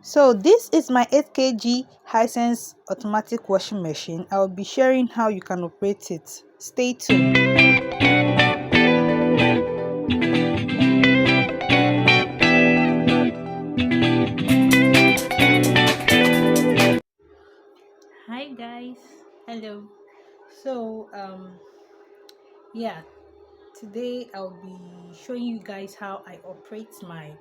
So this is my 8 kg Hisense automatic washing machine. I'll be sharing how you can operate it. Stay tuned. Hi guys, hello. So yeah, today I'll be showing you guys how I operate my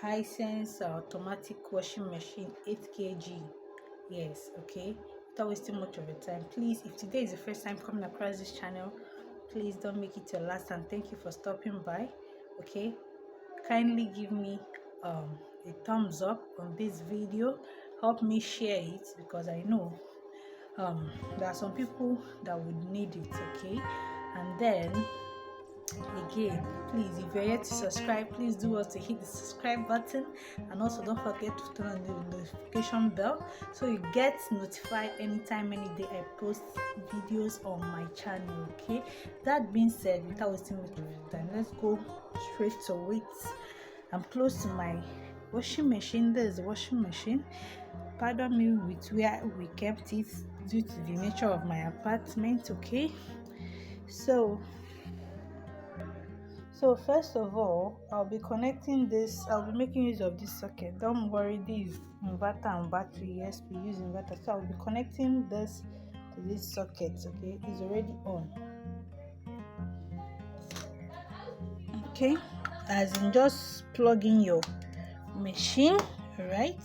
Hisense automatic washing machine 8 kg. Yes, okay, without wasting much of your time, please, if today is the first time coming across this channel, please don't make it your last, and thank you for stopping by. Okay, kindly give me a thumbs up on this video, help me share it, because I know there are some people that would need it. Okay, and then again, please, if you're yet to subscribe, please do also hit the subscribe button, and also don't forget to turn on the notification bell so you get notified anytime, any day I post videos on my channel. Okay, that being said, without wasting much of your time, let's go straight to it. I'm close to my washing machine. There's the washing machine. Pardon me with where we kept it due to the nature of my apartment. Okay, so first of all, I'll be connecting this. I'll be making use of this socket. Don't worry, this inverter and battery. Yes, we use inverter. So I'll be connecting this to this socket. Okay, it's already on. Okay, as in just plug in your machine, right?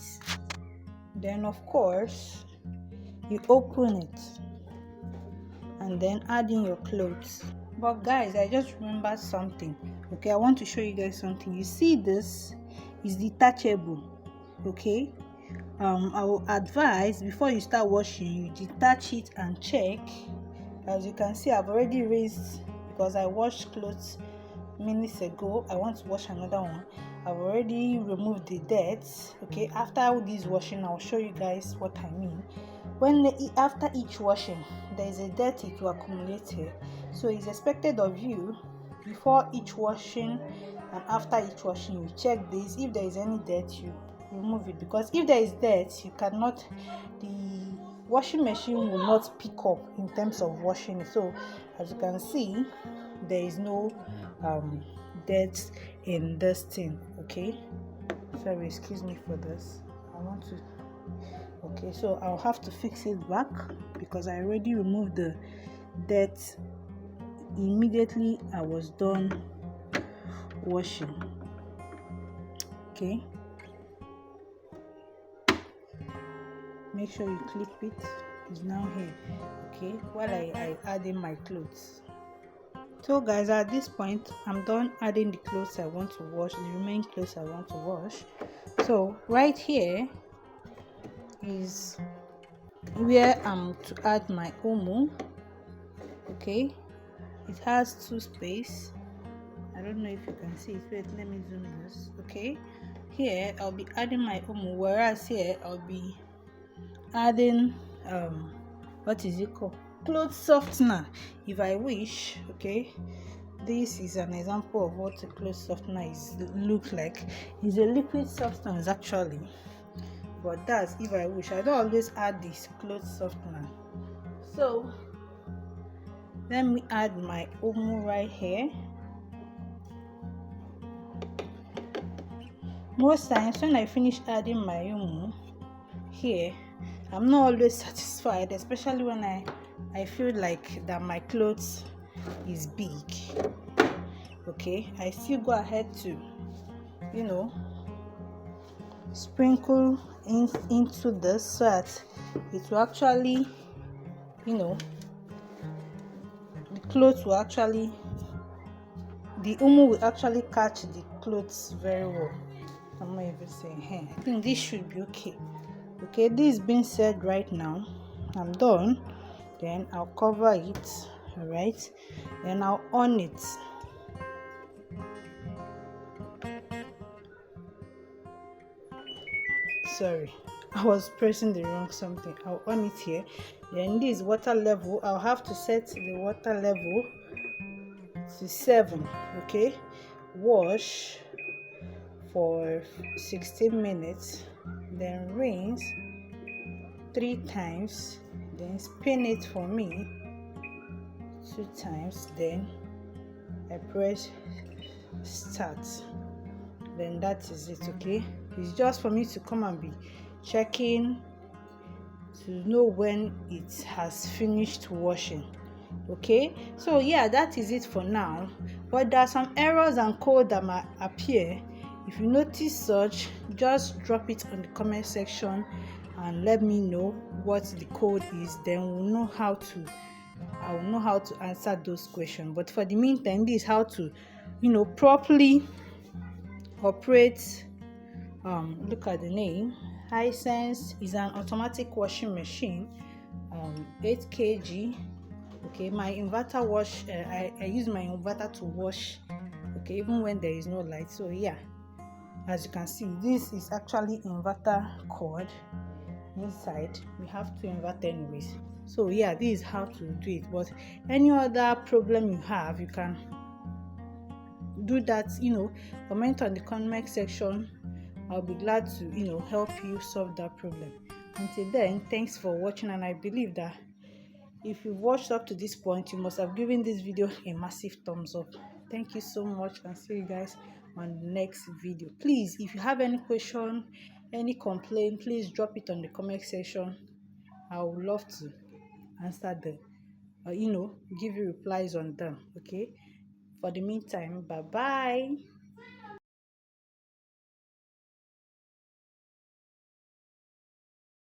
Then of course you open it and then add in your clothes. But guys, I just remembered something. Okay, I want to show you guys something. You see, this is detachable. Okay, I will advise before you start washing, you detach it and check. As you can see, I've already raised because I washed clothes minutes ago. I want to wash another one. I've already removed the dirt. Okay, after this washing, I'll show you guys what I mean. When after each washing, there is a dirt it will accumulate here, so it's expected of you before each washing and after each washing, you check this. If there is any dirt, you remove it, because if there is dirt, you cannot, the washing machine will not pick up in terms of washing it. So as you can see, there is no dirt in this thing. Okay, sorry, excuse me for this. I want to, okay, so I'll have to fix it back because I already removed the dirt immediately I was done washing. Okay, make sure you clip it. It's now here. Okay, while I add in my clothes. So guys, at this point I'm done adding the clothes I want to wash, the remaining clothes I want to wash. So right here is where I'm to add my omo. Okay, it has two space. I don't know if you can see it. Wait, let me zoom this. Okay, here I'll be adding my omo, whereas here I'll be adding what is it called, clothes softener if I wish. Okay, this is an example of what a clothes softener is look like. It's a liquid substance actually, but that's if I wish. I don't always add this clothes softener. So let me add my omo right here. Most times when I finish adding my omo here, I'm not always satisfied, especially when I feel like that my clothes is big. Okay, I still go ahead to, you know, sprinkle into this so that it will actually, you know, the clothes will actually, the omo will actually catch the clothes very well. I'm not even saying, hey, I think this should be okay. Okay, this being said, right now I'm done. Then I'll cover it. All right, then I'll on it. Sorry, I was pressing the wrong something. I'll on it here. Then this water level, I'll have to set the water level to 7. Okay, wash for 16 minutes, then rinse 3 times, then spin it for me 2 times, then I press start. Then that is it. Okay, it's just for me to come and be checking to know when it has finished washing. Okay, so yeah, that is it for now, but there are some errors and code that might appear. If you notice such, just drop it on the comment section and let me know what the code is, then I will know how to answer those questions. But for the meantime, this is how to properly operate. Look at the name. Hisense is an automatic washing machine, 8 kg. Okay, my inverter wash, I use my inverter to wash, okay, even when there is no light. So yeah, as you can see, this is actually inverter cord. Inside we have to invert anyways. So yeah, this is how to do it. But any other problem you have, you can do that, comment on the comment section. I'll be glad to help you solve that problem. Until then, thanks for watching, and I believe that if you've watched up to this point, you must have given this video a massive thumbs up. Thank you so much, and see you guys on the next video. Please, if you have any question, any complaint, please drop it on the comment section. I would love to answer them, give you replies on them. Okay, for the meantime, bye bye.